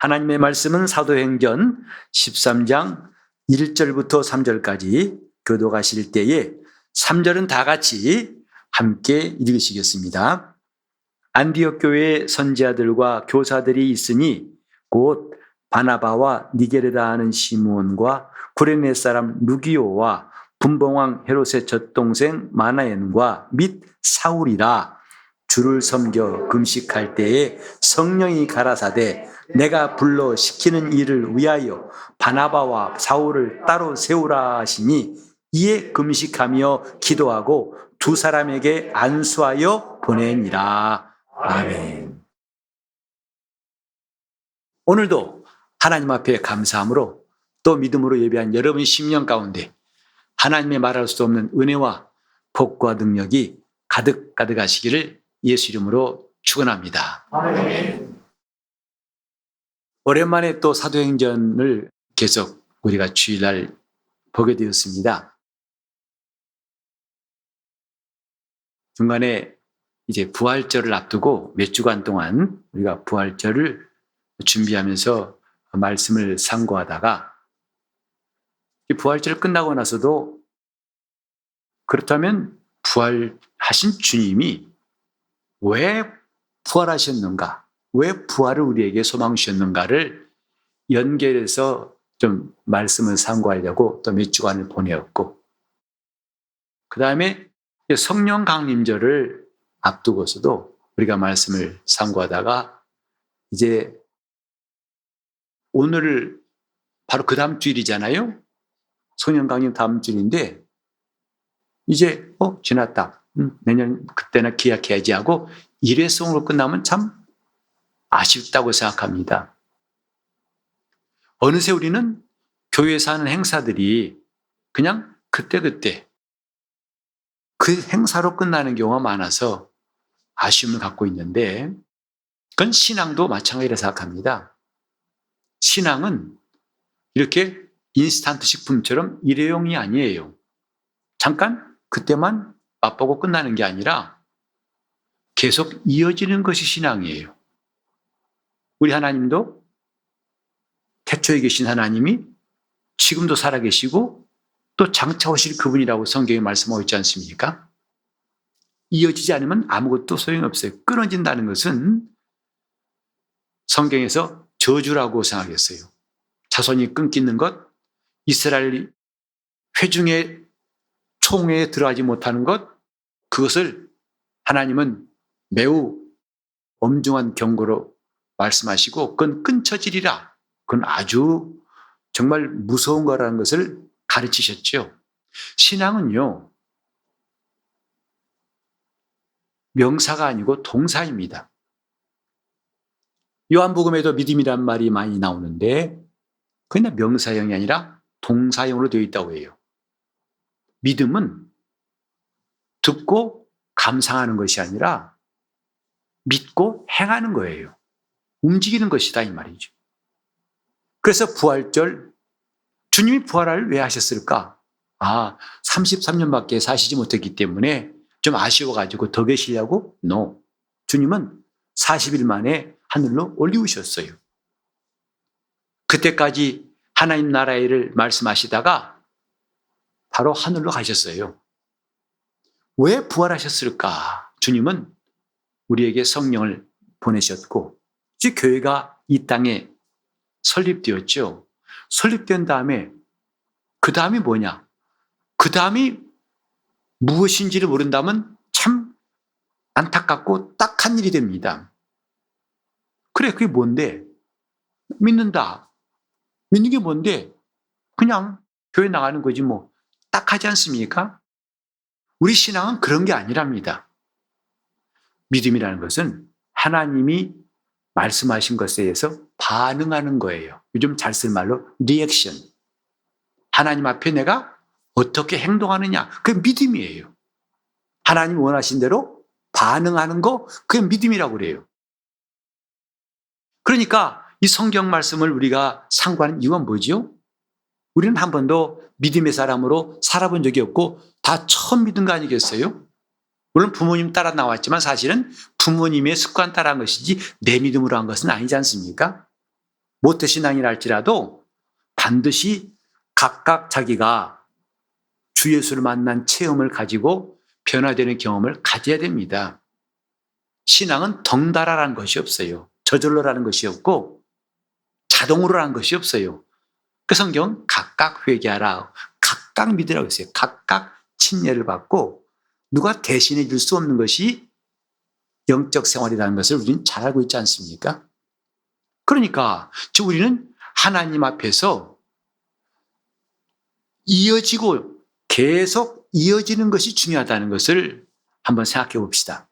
하나님의 말씀은 사도행전 13장 1절부터 3절까지 교도가실 때에 3절은 다 같이 함께 읽으시겠습니다. 안디옥 교회에 선지자들과 교사들이 있으니 곧 바나바와 니게르라 하는 시므온과 구레네 사람 루기오와 분봉왕 헤롯의 젖동생 마나엔과 및 사울이라. 주를 섬겨 금식할 때에 성령이 가라사대 내가 불러 시키는 일을 위하여 바나바와 사울을 따로 세우라 하시니 이에 금식하며 기도하고 두 사람에게 안수하여 보내니라. 아멘. 오늘도 하나님 앞에 감사함으로 또 믿음으로 예배한 여러분 심령 가운데 하나님의 말할 수 없는 은혜와 복과 능력이 가득가득하시기를 예수 이름으로 축원합니다. 아멘. 오랜만에 또 사도행전을 계속 우리가 주일날 보게 되었습니다. 중간에 이제 부활절을 앞두고 몇 주간 동안 우리가 부활절을 준비하면서 말씀을 상고하다가 부활절 끝나고 나서도 그렇다면 부활하신 주님이 왜 부활하셨는가? 왜 부활을 우리에게 소망 주셨는가를 연결해서 좀 말씀을 상고하려고 또 몇 주간을 보내었고, 그 다음에 성령 강림절을 앞두고서도 우리가 말씀을 상고하다가 이제 오늘 바로 그 다음 주일이잖아요. 성령 강림 다음 주일인데 이제 지났다. 내년 그때나 기약해야지 하고 일회성으로 끝나면 참 아쉽다고 생각합니다. 어느새 우리는 교회에서 하는 행사들이 그냥 그때그때 그 행사로 끝나는 경우가 많아서 아쉬움을 갖고 있는데, 그건 신앙도 마찬가지라 생각합니다. 신앙은 이렇게 인스턴트 식품처럼 일회용이 아니에요. 잠깐 그때만 맛보고 끝나는 게 아니라 계속 이어지는 것이 신앙이에요. 우리 하나님도 태초에 계신 하나님이 지금도 살아계시고 또 장차 오실 그분이라고 성경에 말씀하고 있지 않습니까? 이어지지 않으면 아무것도 소용없어요. 끊어진다는 것은 성경에서 저주라고 생각했어요. 자손이 끊기는 것, 이스라엘이 회중의 총회에 들어가지 못하는 것, 그것을 하나님은 매우 엄중한 경고로 말씀하시고 그건 끊쳐지리라. 그건 아주 정말 무서운 거라는 것을 가르치셨죠. 신앙은요, 명사가 아니고 동사입니다. 요한복음에도 믿음이란 말이 많이 나오는데 그냥 명사형이 아니라 동사형으로 되어 있다고 해요. 믿음은 듣고 감상하는 것이 아니라 믿고 행하는 거예요. 움직이는 것이다 이 말이죠. 그래서 부활절, 주님이 부활을 왜 하셨을까? 33년밖에 사시지 못했기 때문에 좀 아쉬워가지고 더 계시려고? No. 주님은 40일 만에 하늘로 올리우셨어요. 그때까지 하나님 나라의 일을 말씀하시다가 바로 하늘로 가셨어요. 왜 부활하셨을까? 주님은 우리에게 성령을 보내셨고 이제 교회가 이 땅에 설립되었죠. 설립된 다음에 그 다음이 뭐냐? 그 다음이 무엇인지를 모른다면 참 안타깝고 딱한 일이 됩니다. 그래, 그게 뭔데? 믿는다. 믿는 게 뭔데? 그냥 교회 나가는 거지 뭐. 딱하지 않습니까? 우리 신앙은 그런 게 아니랍니다. 믿음이라는 것은 하나님이 말씀하신 것에 대해서 반응하는 거예요. 요즘 잘 쓸 말로 리액션. 하나님 앞에 내가 어떻게 행동하느냐, 그게 믿음이에요. 하나님 원하신 대로 반응하는 거, 그게 믿음이라고 그래요. 그러니까 이 성경 말씀을 우리가 상고하는 이유가 뭐죠? 우리는 한 번도 믿음의 사람으로 살아본 적이 없고 다 처음 믿은 거 아니겠어요? 물론 부모님 따라 나왔지만 사실은 부모님의 습관 따라 한 것이지 내 믿음으로 한 것은 아니지 않습니까? 모태신앙이라 할지라도 반드시 각각 자기가 주 예수를 만난 체험을 가지고 변화되는 경험을 가져야 됩니다. 신앙은 덩달아라는 것이 없어요. 저절로라는 것이 없고 자동으로라는 것이 없어요. 그 성경 각각 회개하라, 각각 믿으라고 했어요. 각각 침례를 받고 누가 대신해 줄 수 없는 것이 영적 생활이라는 것을 우리는 잘 알고 있지 않습니까? 그러니까 우리는 하나님 앞에서 이어지고 계속 이어지는 것이 중요하다는 것을 한번 생각해 봅시다.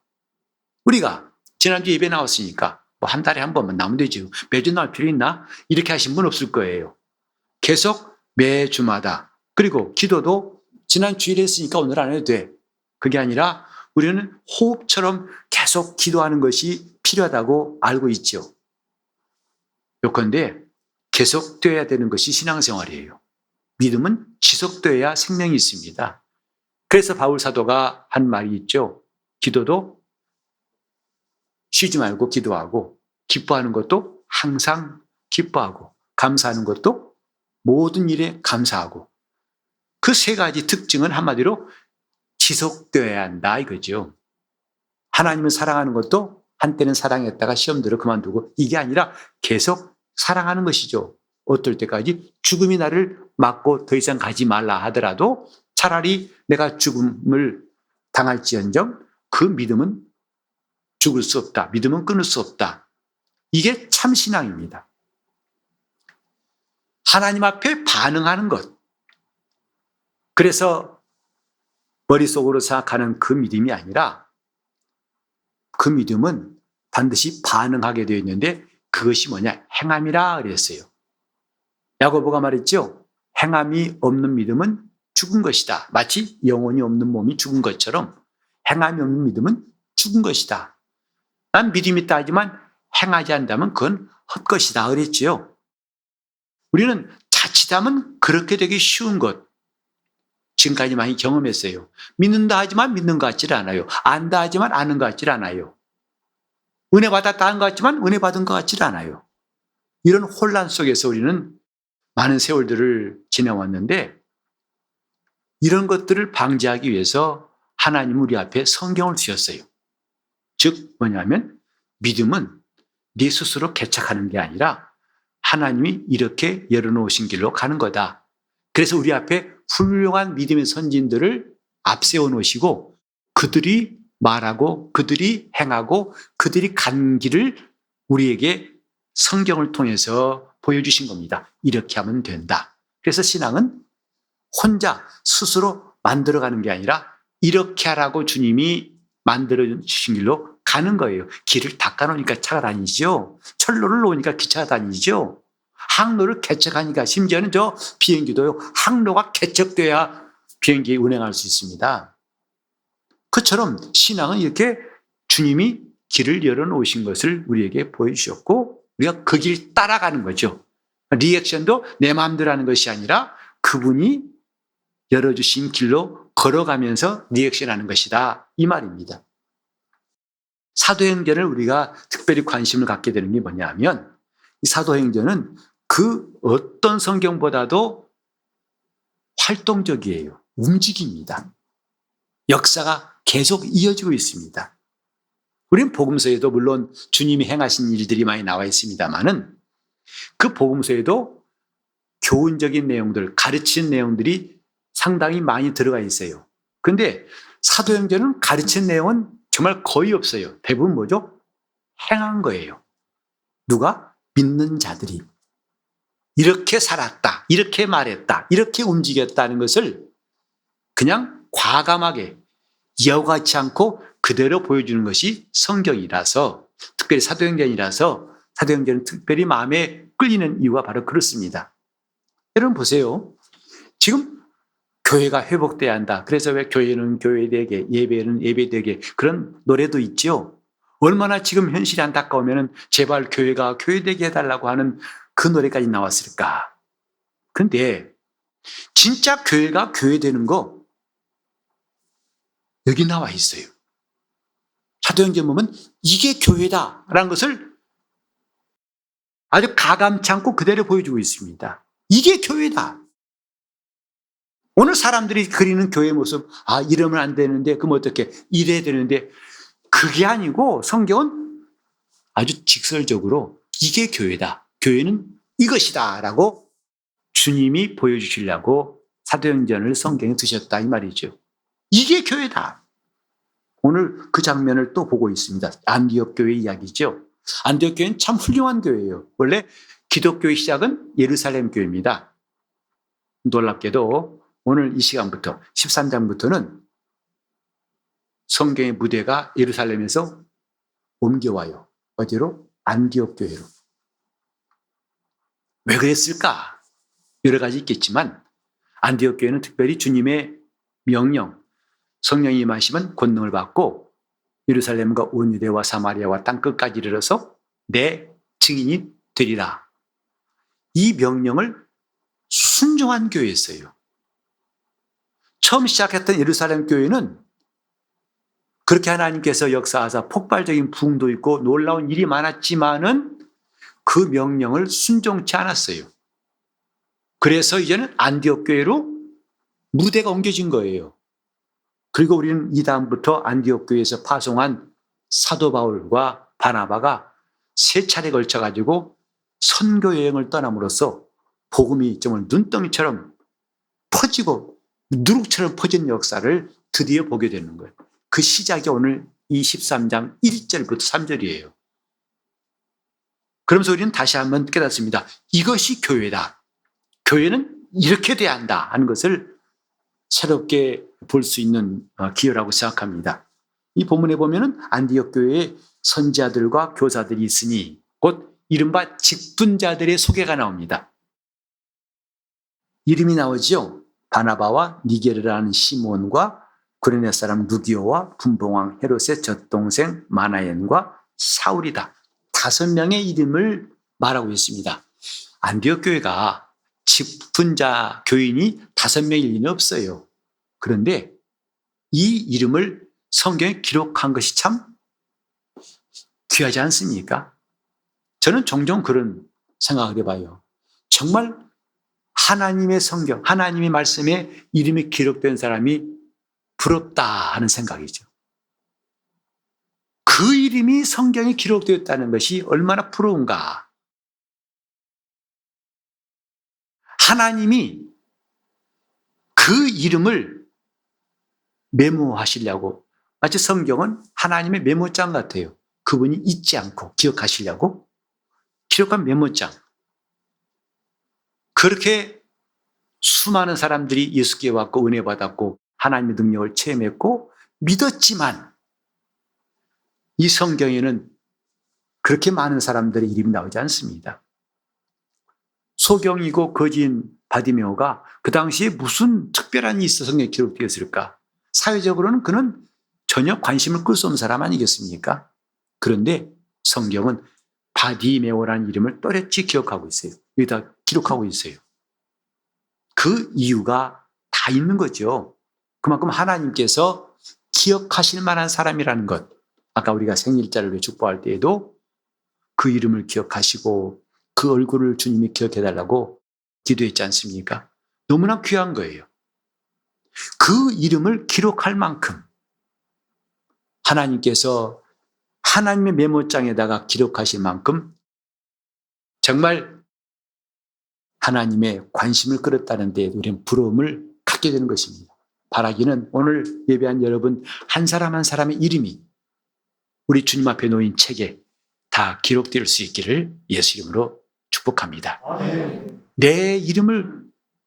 우리가 지난주 예배 나왔으니까 뭐 한 달에 한 번만 나오면 되죠. 매주 나올 필요 있나? 이렇게 하신 분 없을 거예요. 계속 매주마다. 그리고 기도도 지난 주일에 했으니까 오늘 안 해도 돼. 그게 아니라 우리는 호흡처럼 계속 기도하는 것이 필요하다고 알고 있죠. 요컨대 계속되어야 되는 것이 신앙생활이에요. 믿음은 지속되어야 생명이 있습니다. 그래서 바울 사도가 한 말이 있죠. 기도도 쉬지 말고 기도하고, 기뻐하는 것도 항상 기뻐하고, 감사하는 것도 모든 일에 감사하고. 그 세 가지 특징은 한마디로 지속되어야 한다 이거죠. 하나님을 사랑하는 것도 한때는 사랑했다가 시험 들어 그만두고, 이게 아니라 계속 사랑하는 것이죠. 어떨 때까지 죽음이 나를 맞고 더 이상 가지 말라 하더라도 차라리 내가 죽음을 당할지언정 그 믿음은 죽을 수 없다. 믿음은 끊을 수 없다. 이게 참 신앙입니다. 하나님 앞에 반응하는 것. 그래서 머릿속으로 생각하는 그 믿음이 아니라 그 믿음은 반드시 반응하게 되어 있는데 그것이 뭐냐? 행함이라 그랬어요. 야고보가 말했죠. 행함이 없는 믿음은 죽은 것이다. 마치 영혼이 없는 몸이 죽은 것처럼 행함이 없는 믿음은 죽은 것이다. 난 믿음이 있다 하지만 행하지 않다면 그건 헛것이다 그랬지요. 우리는 자칫하면 그렇게 되기 쉬운 것 지금까지 많이 경험했어요. 믿는다 하지만 믿는 것 같지 않아요. 안다 하지만 아는 것 같지 않아요. 은혜 받았다 하는 것 같지만 은혜 받은 것 같지 않아요. 이런 혼란 속에서 우리는 많은 세월들을 지내왔는데 이런 것들을 방지하기 위해서 하나님 우리 앞에 성경을 주셨어요. 즉 뭐냐면 믿음은 네 스스로 개척하는 게 아니라 하나님이 이렇게 열어놓으신 길로 가는 거다. 그래서 우리 앞에 훌륭한 믿음의 선진들을 앞세워 놓으시고 그들이 말하고 그들이 행하고 그들이 간 길을 우리에게 성경을 통해서 보여주신 겁니다. 이렇게 하면 된다. 그래서 신앙은 혼자 스스로 만들어가는 게 아니라 이렇게 하라고 주님이 만들어주신 길로 가는 거예요. 길을 닦아놓으니까 차가 다니죠. 철로를 놓으니까 기차가 다니죠. 항로를 개척하니까 심지어는 저 비행기도요. 항로가 개척돼야 비행기 운행할 수 있습니다. 그처럼 신앙은 이렇게 주님이 길을 열어놓으신 것을 우리에게 보여주셨고 우리가 그 길 따라가는 거죠. 리액션도 내 마음대로 하는 것이 아니라 그분이 열어주신 길로 걸어가면서 리액션하는 것이다. 이 말입니다. 사도행전을 우리가 특별히 관심을 갖게 되는 게 뭐냐면 이 사도행전은 그 어떤 성경보다도 활동적이에요. 움직입니다. 역사가 계속 이어지고 있습니다. 우리는 복음서에도 물론 주님이 행하신 일들이 많이 나와 있습니다만은 그 복음서에도 교훈적인 내용들, 가르치는 내용들이 상당히 많이 들어가 있어요. 그런데 사도행전은 가르치는 내용은 정말 거의 없어요. 대부분 뭐죠? 행한 거예요. 누가? 믿는 자들이. 이렇게 살았다, 이렇게 말했다, 이렇게 움직였다는 것을 그냥 과감하게 이어가지 않고 그대로 보여주는 것이 성경이라서 특별히 사도행전이라서 사도행전은 특별히 마음에 끌리는 이유가 바로 그렇습니다. 여러분 보세요. 지금 교회가 회복돼야 한다. 그래서 왜 교회는 교회되게, 예배는 예배되게 그런 노래도 있죠. 얼마나 지금 현실이 안타까우면 제발 교회가 교회되게 해달라고 하는 그 노래까지 나왔을까. 그런데 진짜 교회가 교회되는 거 여기 나와 있어요. 사도행전 보면 이게 교회다라는 것을 아주 가감치 않고 그대로 보여주고 있습니다. 이게 교회다. 오늘 사람들이 그리는 교회 모습, 이러면 안 되는데, 그럼 어떻게, 이래야 되는데, 그게 아니고 성경은 아주 직설적으로 이게 교회다. 교회는 이것이다. 라고 주님이 보여주시려고 사도행전을 성경에 두셨다. 이 말이죠. 이게 교회다. 오늘 그 장면을 또 보고 있습니다. 안디옥 교회 이야기죠. 안디옥 교회는 참 훌륭한 교회예요. 원래 기독교의 시작은 예루살렘 교회입니다. 놀랍게도 오늘 이 시간부터 13장부터는 성경의 무대가 예루살렘에서 옮겨와요. 어디로? 안디옥 교회로. 왜 그랬을까? 여러 가지 있겠지만 안디옥 교회는 특별히 주님의 명령, 성령이 임하시면 권능을 받고 예루살렘과 온 유대와 사마리아와 땅끝까지 이르러서 내 증인이 되리라. 이 명령을 순종한 교회였어요. 처음 시작했던 예루살렘 교회는 그렇게 하나님께서 역사하사 폭발적인 부흥도 있고 놀라운 일이 많았지만은 그 명령을 순종치 않았어요. 그래서 이제는 안디옥 교회로 무대가 옮겨진 거예요. 그리고 우리는 이 다음부터 안디옥 교회에서 파송한 사도 바울과 바나바가 3차례 걸쳐가지고 선교 여행을 떠남으로써 복음이 정말 눈덩이처럼 퍼지고 누룩처럼 퍼진 역사를 드디어 보게 되는 거예요. 그 시작이 오늘 이 13장 1절부터 3절이에요. 그러면서 우리는 다시 한번 깨닫습니다. 이것이 교회다. 교회는 이렇게 돼야 한다 하는 것을 새롭게 볼 수 있는 기회라고 생각합니다. 이 본문에 보면은 안디옥 교회에 선지자들과 교사들이 있으니 곧 이른바 직분자들의 소개가 나옵니다. 이름이 나오죠. 바나바와 니게르라는 시몬과 구레네 사람 루기오와 분봉왕 헤롯의 젖동생 마나엔과 사울이다. 5명의 이름을 말하고 있습니다. 안디옥 교회가 직분자 교인이 5명일 리는 없어요. 그런데 이 이름을 성경에 기록한 것이 참 귀하지 않습니까? 저는 종종 그런 생각을 해봐요. 정말 하나님의 성경, 하나님의 말씀에 이름이 기록된 사람이 부럽다 하는 생각이죠. 그 이름이 성경에 기록되었다는 것이 얼마나 부러운가. 하나님이 그 이름을 메모하시려고, 마치 성경은 하나님의 메모장 같아요. 그분이 잊지 않고 기억하시려고 기록한 메모장. 그렇게 수많은 사람들이 예수께 왔고 은혜 받았고 하나님의 능력을 체험했고 믿었지만 이 성경에는 그렇게 많은 사람들의 이름이 나오지 않습니다. 소경이고 거진 바디메오가 그 당시에 무슨 특별한 일이 있어서 성경에 기록되었을까? 사회적으로는 그는 전혀 관심을 끌 수 없는 사람 아니겠습니까? 그런데 성경은 바디메오라는 이름을 또렷이 기억하고 있어요. 여기다 기록하고 있어요. 그 이유가 다 있는 거죠. 그만큼 하나님께서 기억하실 만한 사람이라는 것. 아까 우리가 생일자를 축복할 때에도 그 이름을 기억하시고 그 얼굴을 주님이 기억해달라고 기도했지 않습니까? 너무나 귀한 거예요. 그 이름을 기록할 만큼 하나님께서 하나님의 메모장에다가 기록하실 만큼 정말 하나님의 관심을 끌었다는 데 우리는 부러움을 갖게 되는 것입니다. 바라기는 오늘 예배한 여러분 한 사람 한 사람의 이름이 우리 주님 앞에 놓인 책에 다 기록될 수 있기를 예수 이름으로 축복합니다. 내 이름을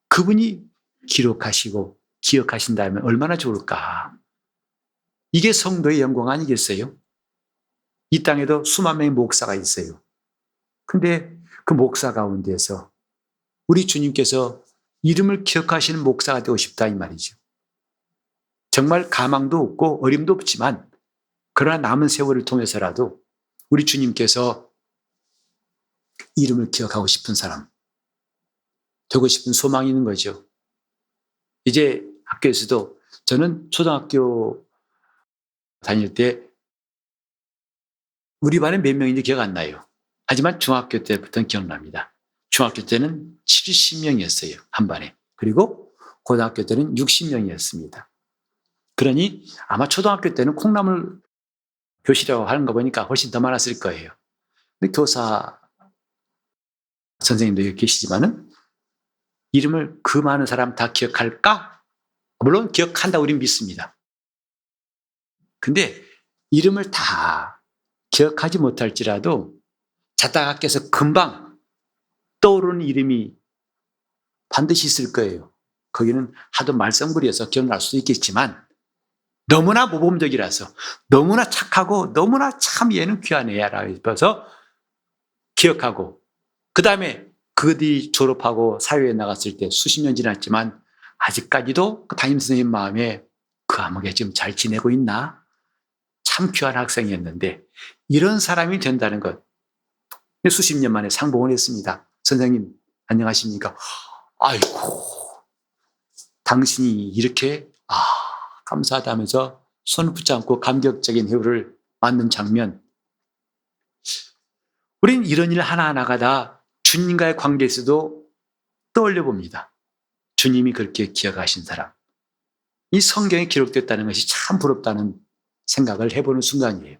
그분이 기록하시고 기억하신다면 얼마나 좋을까. 이게 성도의 영광 아니겠어요? 이 땅에도 수만 명의 목사가 있어요. 근데 그 목사 가운데서 우리 주님께서 이름을 기억하시는 목사가 되고 싶다 이 말이죠. 정말 가망도 없고 어림도 없지만 그러나 남은 세월을 통해서라도 우리 주님께서 이름을 기억하고 싶은 사람, 되고 싶은 소망이 있는 거죠. 이제 학교에서도 저는 초등학교 다닐 때 우리 반에 몇 명인지 기억 안 나요. 하지만 중학교 때부터는 기억납니다. 중학교 때는 70명이었어요. 한 반에. 그리고 고등학교 때는 60명이었습니다. 그러니 아마 초등학교 때는 콩나물 교실이라고 하는 거 보니까 훨씬 더 많았을 거예요. 근데 교사 선생님도 여기 계시지만은 이름을 그 많은 사람 다 기억할까? 물론 기억한다 우린 믿습니다. 근데 이름을 다 기억하지 못할지라도 자다가께서 금방 떠오르는 이름이 반드시 있을 거예요. 거기는 하도 말썽부리여서 기억날 수도 있겠지만 너무나 모범적이라서 너무나 착하고 너무나 참 얘는 귀한 애야라고 싶어서 기억하고 그 다음에 그들이 졸업하고 사회에 나갔을 때 수십 년 지났지만 아직까지도 그 담임선생님 마음에 그 아무개 지금 잘 지내고 있나? 참 귀한 학생이었는데 이런 사람이 된다는 것. 수십 년 만에 상봉을 했습니다. 선생님 안녕하십니까? 아이고 당신이 이렇게 감사하다면서 손을 붙잡고 감격적인 회유를 맞는 장면. 우린 이런 일 하나하나가 다 주님과의 관계에서도 떠올려 봅니다. 주님이 그렇게 기억하신 사람. 이 성경에 기록됐다는 것이 참 부럽다는 생각을 해보는 순간이에요.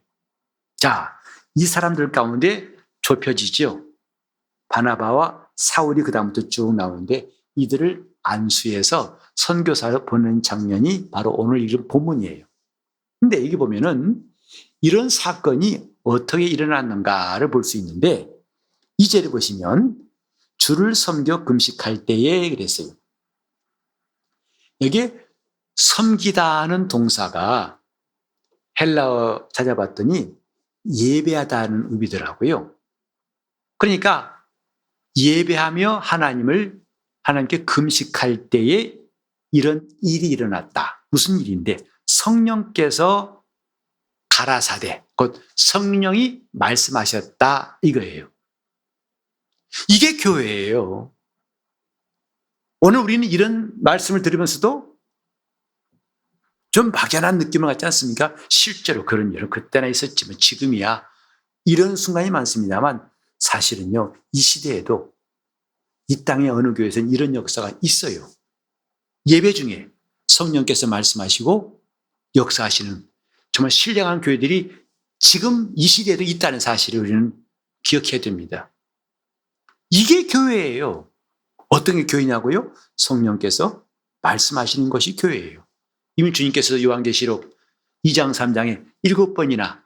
자, 이 사람들 가운데 좁혀지죠. 바나바와 사울이 그 다음부터 쭉 나오는데 이들을 안수해서 선교사로 보내는 장면이 바로 오늘 읽은 본문이에요. 근데 여기 보면은 이런 사건이 어떻게 일어났는가를 볼 수 있는데 2절에 보시면 주를 섬겨 금식할 때에 그랬어요. 여기에 섬기다는 동사가 헬라어 찾아봤더니 예배하다는 의미더라고요. 그러니까 예배하며 하나님께 금식할 때에 이런 일이 일어났다. 무슨 일인데 성령께서 가라사대, 곧 성령이 말씀하셨다 이거예요. 이게 교회예요. 오늘 우리는 이런 말씀을 들으면서도 좀 막연한 느낌을 갖지 않습니까? 실제로 그런 일은 그때나 있었지만 지금이야 이런 순간이 많습니다만 사실은요 이 시대에도 이 땅의 어느 교회에서는 이런 역사가 있어요. 예배 중에 성령께서 말씀하시고 역사하시는 정말 신령한 교회들이 지금 이 시대에도 있다는 사실을 우리는 기억해야 됩니다. 이게 교회예요. 어떤 게 교회냐고요? 성령께서 말씀하시는 것이 교회예요. 이미 주님께서 요한계시록 2장 3장에 7번이나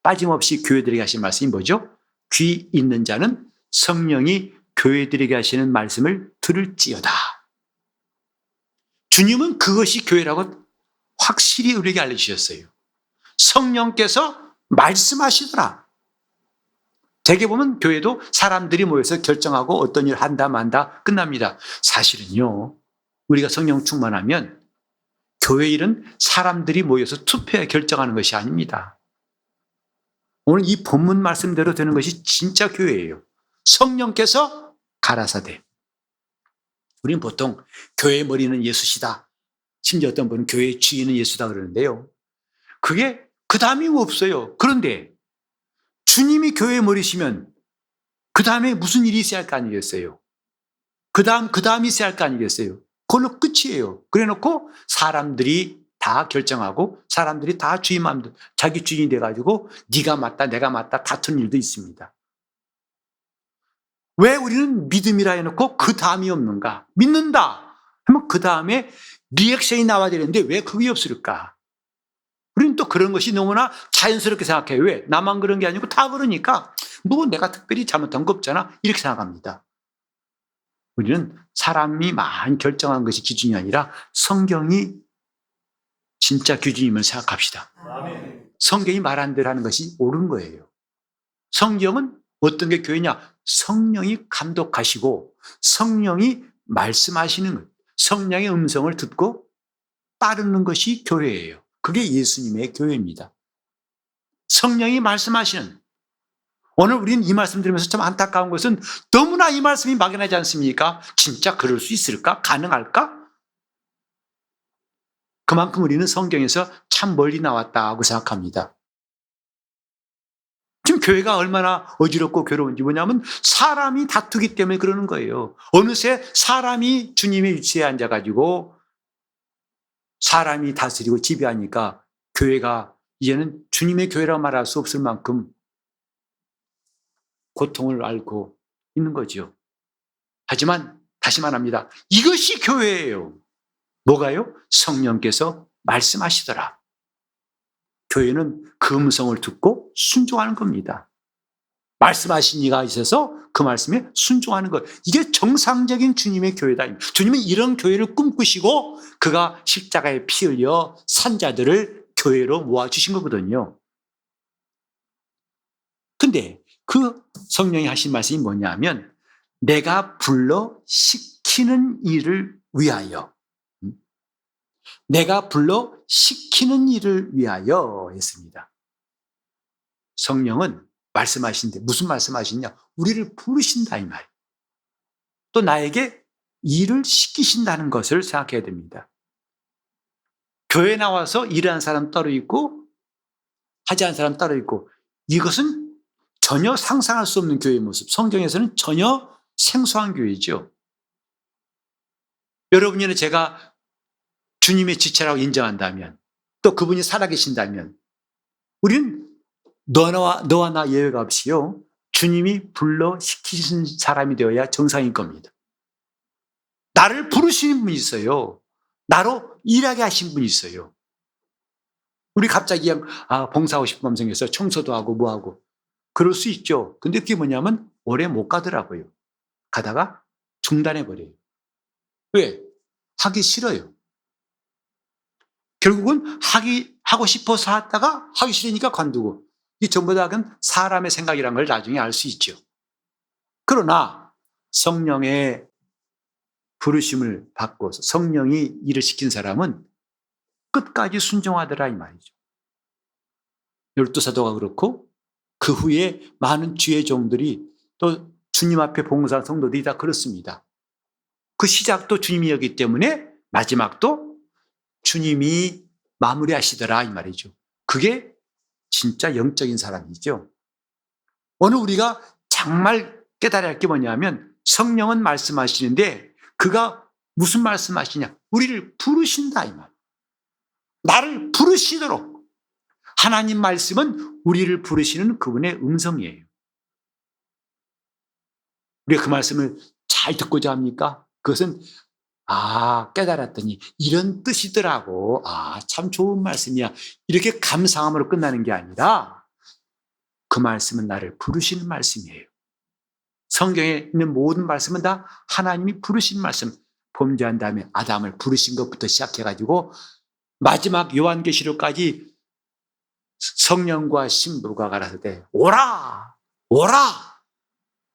빠짐없이 교회들에게 하신 말씀이 뭐죠? 귀 있는 자는 성령이 교회들에게 하시는 말씀을 들을지어다. 주님은 그것이 교회라고 확실히 우리에게 알려주셨어요. 성령께서 말씀하시더라. 대개 보면 교회도 사람들이 모여서 결정하고 어떤 일을 한다 만다 끝납니다. 사실은요 우리가 성령 충만하면 교회 일은 사람들이 모여서 투표해 결정하는 것이 아닙니다. 오늘 이 본문 말씀대로 되는 것이 진짜 교회예요. 성령께서 가라사대. 우리는 보통 교회의 머리는 예수시다. 심지어 어떤 분은 교회의 주인은 예수다 그러는데요. 그게 그 다음이 없어요. 그런데 주님이 교회의 머리시면 그 다음에 무슨 일이 있어야 할 거 아니겠어요? 그 다음이 있어야 할 거 아니겠어요? 그걸로 끝이에요. 그래 놓고 사람들이 다 결정하고 사람들이 다 주인 마음대로 자기 주인이 돼가지고 네가 맞다 내가 맞다 다투는 일도 있습니다. 왜 우리는 믿음이라 해놓고 그 다음이 없는가? 믿는다 하면 그 다음에 리액션이 나와야 되는데 왜 그게 없을까? 우리는 또 그런 것이 너무나 자연스럽게 생각해요. 왜? 나만 그런 게 아니고 다 그러니까 뭐 내가 특별히 잘못한 거 없잖아 이렇게 생각합니다. 우리는 사람이 많이 결정한 것이 기준이 아니라 성경이 진짜 기준임을 생각합시다. 성경이 말한 대로 하는 것이 옳은 거예요. 성경은 어떤 게 교회냐? 성령이 감독하시고 성령이 말씀하시는 것, 성령의 음성을 듣고 따르는 것이 교회예요. 그게 예수님의 교회입니다. 성령이 말씀하시는, 오늘 우리는 이 말씀 들으면서 참 안타까운 것은 너무나 이 말씀이 막연하지 않습니까? 진짜 그럴 수 있을까? 가능할까? 그만큼 우리는 성경에서 참 멀리 나왔다고 생각합니다. 지금 교회가 얼마나 어지럽고 괴로운지 뭐냐면 사람이 다투기 때문에 그러는 거예요. 어느새 사람이 주님의 위치에 앉아가지고 사람이 다스리고 지배하니까 교회가 이제는 주님의 교회라고 말할 수 없을 만큼 고통을 앓고 있는 거죠. 하지만 다시 말합니다. 이것이 교회예요. 뭐가요? 성령께서 말씀하시더라. 교회는 그 음성을 듣고 순종하는 겁니다. 말씀하신 이가 있어서 그 말씀에 순종하는 것. 이게 정상적인 주님의 교회다. 주님은 이런 교회를 꿈꾸시고 그가 십자가에 피 흘려 산 자들을 교회로 모아주신 거거든요. 근데 그 성령이 하신 말씀이 뭐냐면 내가 불러 시키는 일을 위하여, 내가 불러 시키는 일을 위하여 했습니다. 성령은 말씀하신데 무슨 말씀하시냐? 우리를 부르신다 이 말. 또 나에게 일을 시키신다는 것을 생각해야 됩니다. 교회 나와서 일하는 사람 따로 있고 하지 않은 사람 따로 있고 이것은 전혀 상상할 수 없는 교회의 모습. 성경에서는 전혀 생소한 교회죠. 여러분이 제가 주님의 지체라고 인정한다면 또 그분이 살아계신다면 우리는 너와 나 예외가 없이요. 주님이 불러 시키신 사람이 되어야 정상인 겁니다. 나를 부르시는 분이 있어요. 나로 일하게 하신 분이 있어요. 우리 갑자기 그냥 봉사하고 싶은 마음 생겨서 청소도 하고 뭐하고 그럴 수 있죠. 근데 그게 뭐냐면 오래 못 가더라고요. 가다가 중단해버려요. 왜? 하기 싫어요. 결국은 하고 싶어서 하다가 하기 싫으니까 관두고 이 전부 다 사람의 생각이라는 걸 나중에 알 수 있죠. 그러나 성령의 부르심을 받고 성령이 일을 시킨 사람은 끝까지 순종하더라 이 말이죠. 열두 사도가 그렇고 그 후에 많은 주의 종들이 또 주님 앞에 봉사한 성도들이 다 그렇습니다. 그 시작도 주님이었기 때문에 마지막도 주님이 마무리하시더라 이 말이죠. 그게 진짜 영적인 사람이죠. 오늘 우리가 정말 깨달아야 할 게 뭐냐면 성령은 말씀하시는데 그가 무슨 말씀하시냐? 우리를 부르신다 이 말. 나를 부르시도록. 하나님 말씀은 우리를 부르시는 그분의 음성이에요. 우리가 그 말씀을 잘 듣고자 합니까? 그것은 깨달았더니 이런 뜻이더라고. 참 좋은 말씀이야. 이렇게 감사함으로 끝나는 게 아니라 그 말씀은 나를 부르시는 말씀이에요. 성경에 있는 모든 말씀은 다 하나님이 부르신 말씀. 범죄한 다음에 아담을 부르신 것부터 시작해가지고 마지막 요한계시록까지 성령과 신부가 가라사대 오라 오라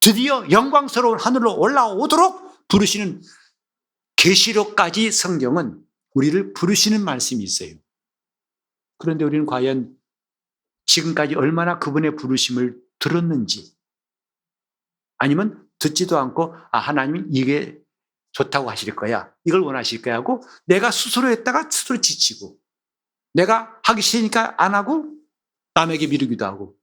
드디어 영광스러운 하늘로 올라오도록 부르시는 계시록까지 성경은 우리를 부르시는 말씀이 있어요. 그런데 우리는 과연 지금까지 얼마나 그분의 부르심을 들었는지 아니면 듣지도 않고 하나님이 이게 좋다고 하실 거야. 이걸 원하실 거야 하고 내가 스스로 했다가 스스로 지치고 내가 하기 싫으니까 안 하고 남에게 미루기도 하고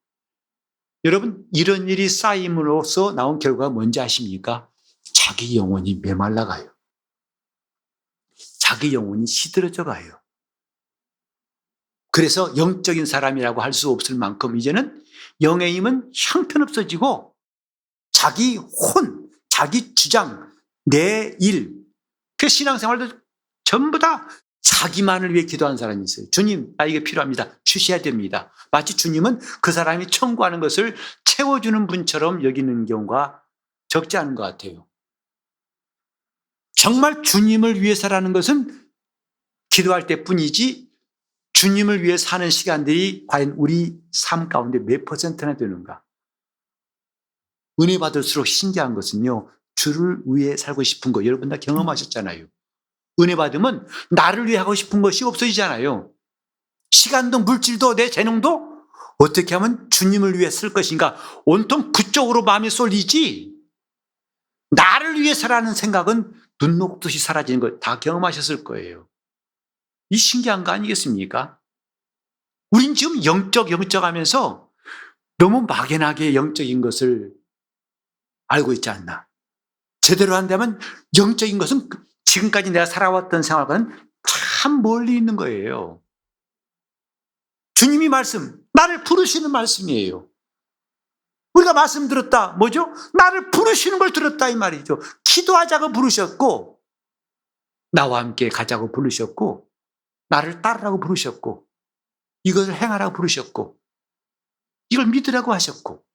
여러분 이런 일이 쌓임으로써 나온 결과가 뭔지 아십니까? 자기 영혼이 메말라가요. 자기 영혼이 시들어져 가요. 그래서 영적인 사람이라고 할 수 없을 만큼 이제는 영의 힘은 형편없어지고 자기 혼, 자기 주장, 내 일, 그 신앙생활도 전부 다 자기만을 위해 기도하는 사람이 있어요. 주님, 나 이게 필요합니다. 주셔야 됩니다. 마치 주님은 그 사람이 청구하는 것을 채워주는 분처럼 여기는 경우가 적지 않은 것 같아요. 정말 주님을 위해서라는 것은 기도할 때뿐이지 주님을 위해 사는 시간들이 과연 우리 삶 가운데 몇 %나 되는가? 은혜 받을수록 신기한 것은요. 주를 위해 살고 싶은 거 여러분 다 경험하셨잖아요. 은혜 받으면 나를 위해 하고 싶은 것이 없어지잖아요. 시간도 물질도 내 재능도 어떻게 하면 주님을 위해 쓸 것인가 온통 그쪽으로 마음이 쏠리지 나를 위해서라는 생각은 눈 녹듯이 사라지는 걸 다 경험하셨을 거예요. 이 신기한 거 아니겠습니까? 우린 지금 영적 하면서 너무 막연하게 영적인 것을 알고 있지 않나. 제대로 한다면 영적인 것은 지금까지 내가 살아왔던 생활과는 참 멀리 있는 거예요. 주님이 나를 부르시는 말씀이에요. 우리가 말씀 들었다. 뭐죠? 나를 부르시는 걸 들었다 이 말이죠. 기도하자고 부르셨고, 나와 함께 가자고 부르셨고, 나를 따르라고 부르셨고, 이것을 행하라고 부르셨고, 이걸 믿으라고 하셨고,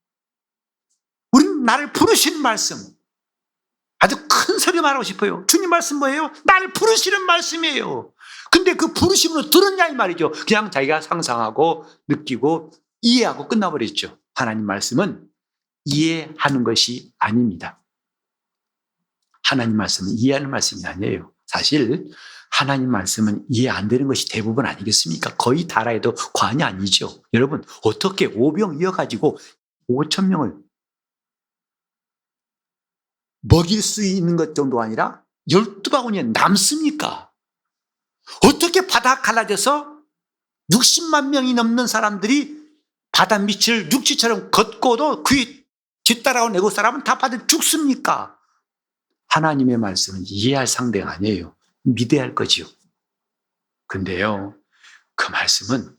우리는 나를 부르시는 말씀, 아주 큰 소리로 말하고 싶어요. 주님 말씀 뭐예요? 나를 부르시는 말씀이에요. 근데 그 부르심으로 들었냐 이 말이죠. 그냥 자기가 상상하고 느끼고 이해하고 끝나버렸죠. 하나님 말씀은 이해하는 것이 아닙니다. 하나님 말씀은 이해하는 말씀이 아니에요. 사실 하나님 말씀은 이해 안 되는 것이 대부분 아니겠습니까? 거의 다라 해도 과언이 아니죠. 여러분 어떻게 오병 이어가지고 5천 명을 먹일 수 있는 것 정도 아니라 12바구니에 남습니까? 어떻게 바다 갈라져서 60만 명이 넘는 사람들이 바다 밑을 육지처럼 걷고도 그 뒤따라온 애국 사람은 다 바다에 죽습니까? 하나님의 말씀은 이해할 상대가 아니에요. 믿어야 할 거지요. 근데요, 그 말씀은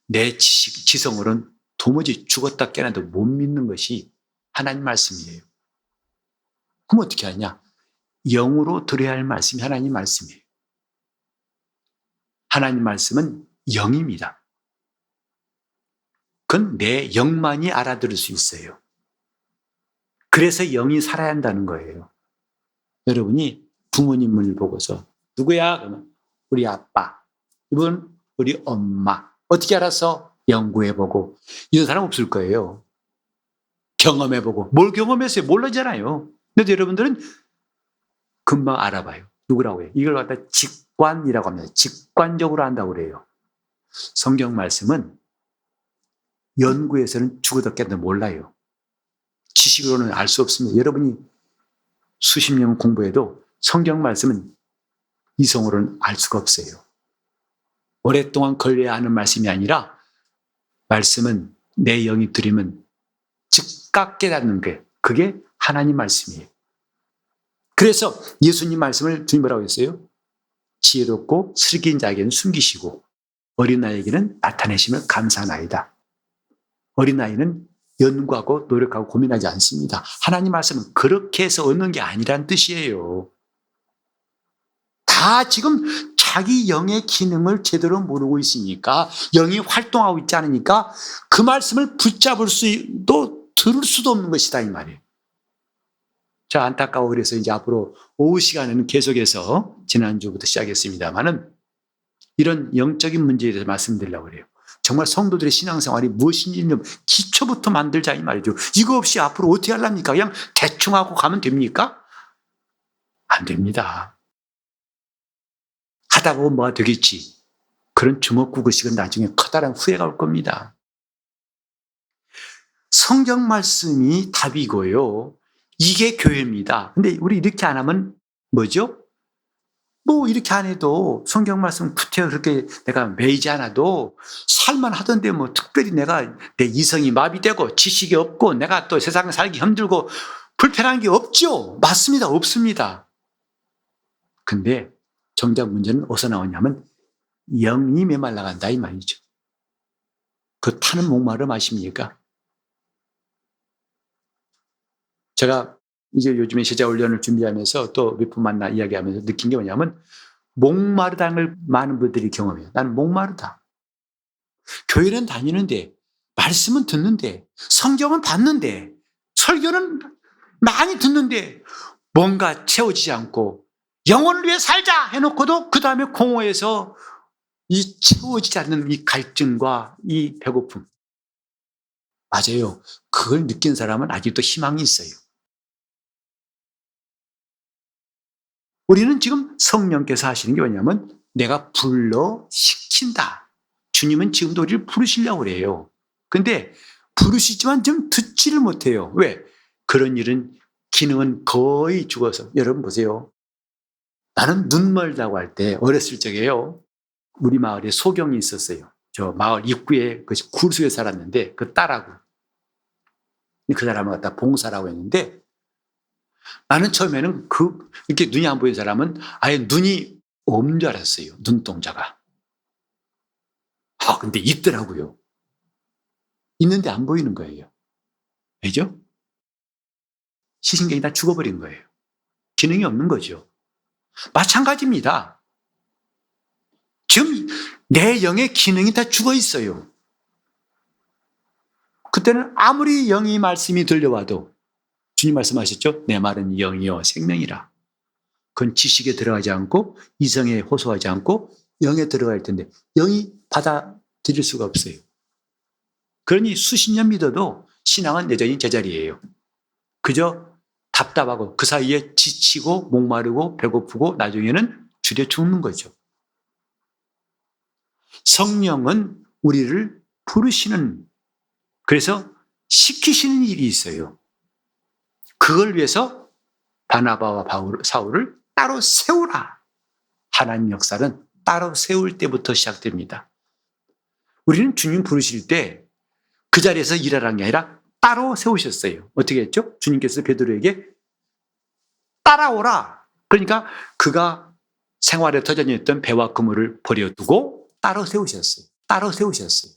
내 지성으로는 도무지 죽었다 깨어나도 못 믿는 것이 하나님 말씀이에요. 그럼 어떻게 하냐? 영으로 들어야 할 말씀이 하나님 말씀이에요. 하나님 말씀은 영입니다. 그건 내 영만이 알아들을 수 있어요. 그래서 영이 살아야 한다는 거예요. 여러분이 부모님을 보고서 누구야? 그러면 우리 아빠, 이분 우리 엄마. 어떻게 알아서? 연구해보고. 이런 사람 없을 거예요. 경험해보고. 뭘 경험했어요? 모르잖아요. 근데 여러분들은 금방 알아봐요. 누구라고 해요? 이걸 갖다 직관이라고 합니다. 직관적으로 한다고 그래요. 성경 말씀은 연구에서는 죽어도 깨도 몰라요. 지식으로는 알 수 없습니다. 여러분이 수십 년 공부해도 성경 말씀은 이성으로는 알 수가 없어요. 오랫동안 걸려야 하는 말씀이 아니라 말씀은 내 영이 들이면 즉각 깨닫는 게 그게 하나님 말씀이에요. 그래서 예수님 말씀을 주님 뭐라고 했어요? 지혜롭고 슬긴 자에게는 숨기시고 어린아이에게는 나타내심을 감사하나이다. 어린아이는 연구하고 노력하고 고민하지 않습니다. 하나님 말씀은 그렇게 해서 얻는 게 아니란 뜻이에요. 다 지금 자기 영의 기능을 제대로 모르고 있으니까, 영이 활동하고 있지 않으니까 그 말씀을 붙잡을 수도 들을 수도 없는 것이다 이 말이에요. 자, 안타까워. 그래서 이제 앞으로 오후 시간에는 계속해서 지난주부터 시작했습니다만은 이런 영적인 문제에 대해서 말씀드리려고 그래요. 정말 성도들의 신앙생활이 무엇인지 기초부터 만들자 이 말이죠. 이거 없이 앞으로 어떻게 하랍니까? 그냥 대충 하고 가면 됩니까? 안 됩니다. 하다 보면 뭐가 되겠지. 그런 주먹구구식은 나중에 커다란 후회가 올 겁니다. 성경 말씀이 답이고요. 이게 교회입니다. 근데 우리 이렇게 안 하면 뭐죠? 뭐 이렇게 안 해도 성경 말씀 구태여 그렇게 내가 매이지 않아도 살만 하던데 뭐 특별히 내가 내 이성이 마비되고 지식이 없고 내가 또 세상에 살기 힘들고 불편한 게 없죠? 맞습니다. 없습니다. 근데 정작 문제는 어디서 나오냐면 영이 메말라간다 이 말이죠. 그 타는 목마름 아십니까? 제가 이제 요즘에 제자훈련을 준비하면서 또 몇 분 만나 이야기하면서 느낀 게 뭐냐면 목마르다는 걸 많은 분들이 경험해요. 나는 목마르다. 교회는 다니는데 말씀은 듣는데 성경은 봤는데 설교는 많이 듣는데 뭔가 채워지지 않고 영혼을 위해 살자 해놓고도 그 다음에 공허해서 이 채워지지 않는 이 갈증과 이 배고픔. 맞아요. 그걸 느낀 사람은 아직도 희망이 있어요. 우리는 지금 성령께서 하시는 게 뭐냐면 내가 불러시킨다. 주님은 지금도 우리를 부르시려고 그래요. 근데 부르시지만 좀 듣지를 못해요. 왜? 그런 일은 기능은 거의 죽어서. 여러분 보세요. 나는 눈 멀다고 할 때 어렸을 적에요. 우리 마을에 소경이 있었어요. 저 마을 입구에 그 굴수에 살았는데 그 딸하고 그 사람을 갖다 봉사라고 했는데 나는 처음에는 이렇게 눈이 안 보이는 사람은 아예 눈이 없는 줄 알았어요. 눈동자가. 근데 있더라고요. 있는데 안 보이는 거예요. 왜죠? 시신경이 다 죽어버린 거예요. 기능이 없는 거죠. 마찬가지입니다. 지금 내 영의 기능이 다 죽어 있어요. 그때는 아무리 영의 말씀이 들려와도 주님 말씀하셨죠? 내 말은 영이요 생명이라. 그건 지식에 들어가지 않고 이성에 호소하지 않고 영에 들어갈 텐데 영이 받아들일 수가 없어요. 그러니 수십 년 믿어도 신앙은 여전히 제자리예요. 그저 답답하고 그 사이에 지치고 목마르고 배고프고 나중에는 주려 죽는 거죠. 성령은 우리를 부르시는, 그래서 시키시는 일이 있어요. 그걸 위해서 바나바와 사울을 따로 세우라. 하나님 역사는 따로 세울 때부터 시작됩니다. 우리는 주님 부르실 때 그 자리에서 일하라는 게 아니라 따로 세우셨어요. 어떻게 했죠? 주님께서 베드로에게 따라오라. 그러니까 그가 생활에 터전이었던 배와 그물을 버려두고 따로 세우셨어요. 따로 세우셨어요.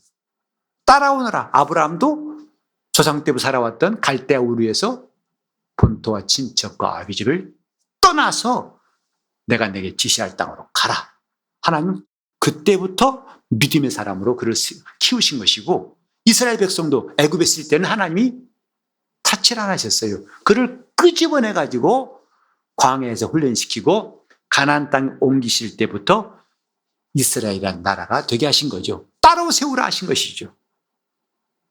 따라오너라. 아브라함도 조상 때부터 살아왔던 갈대아 우르에서 본토와 친척과 아비집을 떠나서 내가 내게 지시할 땅으로 가라. 하나님은 그때부터 믿음의 사람으로 그를 키우신 것이고, 이스라엘 백성도 애굽에 있을 때는 하나님이 타치를 안 하셨어요. 그를 끄집어내가지고 광야에서 훈련시키고 가나안 땅에 옮기실 때부터 이스라엘이라는 나라가 되게 하신 거죠. 따로 세우라 하신 것이죠.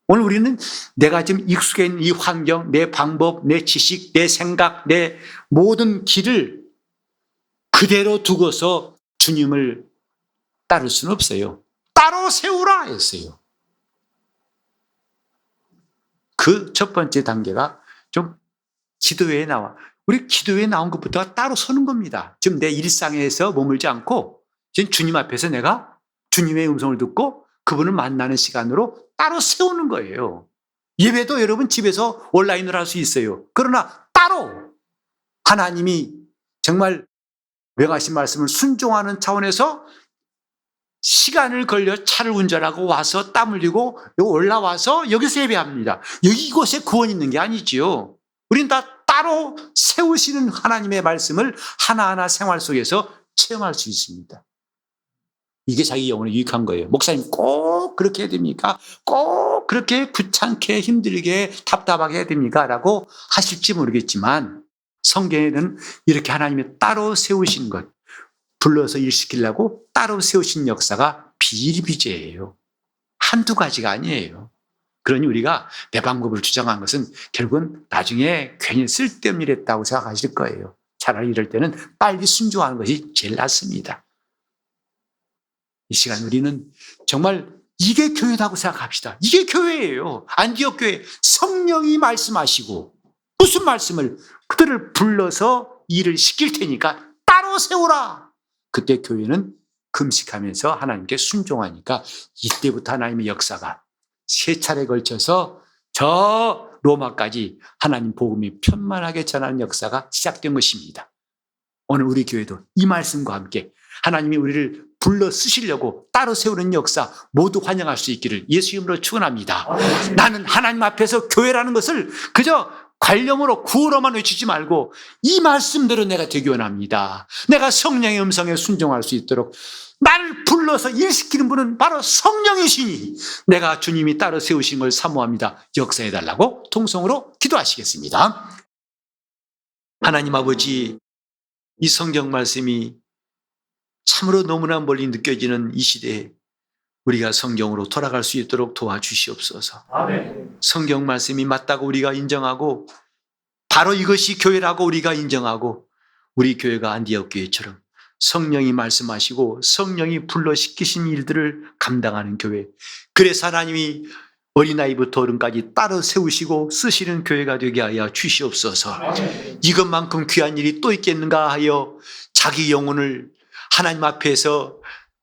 오늘 우리는 내가 지금 익숙해 있는 이 환경, 내 방법, 내 지식, 내 생각, 내 모든 길을 그대로 두고서 주님을 따를 수는 없어요. 따로 세우라 했어요. 그 첫 번째 단계가 좀 기도회에 나와. 우리 기도회에 나온 것부터가 따로 서는 겁니다. 지금 내 일상에서 머물지 않고 지금 주님 앞에서 내가 주님의 음성을 듣고 그분을 만나는 시간으로 따로 세우는 거예요. 예배도 여러분 집에서 온라인으로 할 수 있어요. 그러나 따로 하나님이 정말 명하신 말씀을 순종하는 차원에서 시간을 걸려 차를 운전하고 와서 땀 흘리고 올라와서 여기서 예배합니다. 이곳에 구원이 있는 게 아니지요. 우린 다 따로 세우시는 하나님의 말씀을 하나하나 생활 속에서 체험할 수 있습니다. 이게 자기 영혼에 유익한 거예요. 목사님 꼭 그렇게 해야 됩니까? 꼭 그렇게 귀찮게 힘들게 답답하게 해야 됩니까? 라고 하실지 모르겠지만 성경에는 이렇게 하나님이 따로 세우신 것, 불러서 일시키려고 따로 세우신 역사가 비일비재예요. 한두 가지가 아니에요. 그러니 우리가 내 방법을 주장한 것은 결국은 나중에 괜히 쓸데없는 일 했다고 생각하실 거예요. 차라리 이럴 때는 빨리 순종하는 것이 제일 낫습니다. 이 시간 우리는 정말 이게 교회라고 생각합시다. 이게 교회예요. 안디옥 교회 성령이 말씀하시고 무슨 말씀을 그들을 불러서 일을 시킬 테니까 따로 세우라. 그때 교회는 금식하면서 하나님께 순종하니까 이때부터 하나님의 역사가 세 차례 걸쳐서 저 로마까지 하나님 복음이 편만하게 전하는 역사가 시작된 것입니다. 오늘 우리 교회도 이 말씀과 함께 하나님이 우리를 불러 쓰시려고 따로 세우는 역사 모두 환영할 수 있기를 예수 이름으로 축원합니다. 나는 하나님 앞에서 교회라는 것을 그저 관념으로 구호로만 외치지 말고 이 말씀대로 내가 되기 원합니다. 내가 성령의 음성에 순종할 수 있도록 나를 불러서 일시키는 분은 바로 성령이시니 내가 주님이 따로 세우신 걸 사모합니다. 역사해달라고 통성으로 기도하시겠습니다. 하나님 아버지, 이 성경 말씀이 참으로 너무나 멀리 느껴지는 이 시대에 우리가 성경으로 돌아갈 수 있도록 도와주시옵소서. 아멘. 성경 말씀이 맞다고 우리가 인정하고 바로 이것이 교회라고 우리가 인정하고 우리 교회가 안디옥 교회처럼 성령이 말씀하시고 성령이 불러시키신 일들을 감당하는 교회, 그래서 하나님이 어린아이부터 어른까지 따로 세우시고 쓰시는 교회가 되게 하여 주시옵소서. 아멘. 이것만큼 귀한 일이 또 있겠는가 하여 자기 영혼을 하나님 앞에서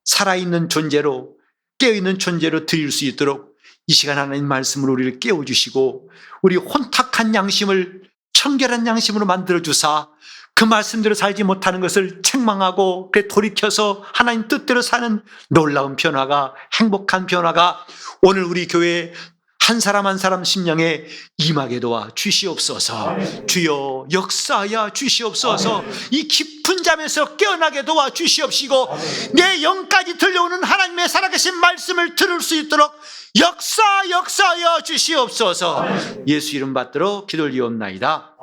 살아있는 존재로 깨어있는 존재로 드릴 수 있도록 이 시간 하나님 말씀으로 우리를 깨워주시고 우리 혼탁한 양심을 청결한 양심으로 만들어주사 그 말씀대로 살지 못하는 것을 책망하고 그래 돌이켜서 하나님 뜻대로 사는 놀라운 변화가, 행복한 변화가 오늘 우리 교회 한 사람 한 사람 심령에 임하게 도와 주시옵소서. 주여 역사하여 주시옵소서. 이 깊은 잠에서 깨어나게 도와 주시옵시고 내 영까지 들려오는 하나님의 살아계신 말씀을 들을 수 있도록 역사하여 주시옵소서. 예수 이름 받들어 기도를 이옵나이다.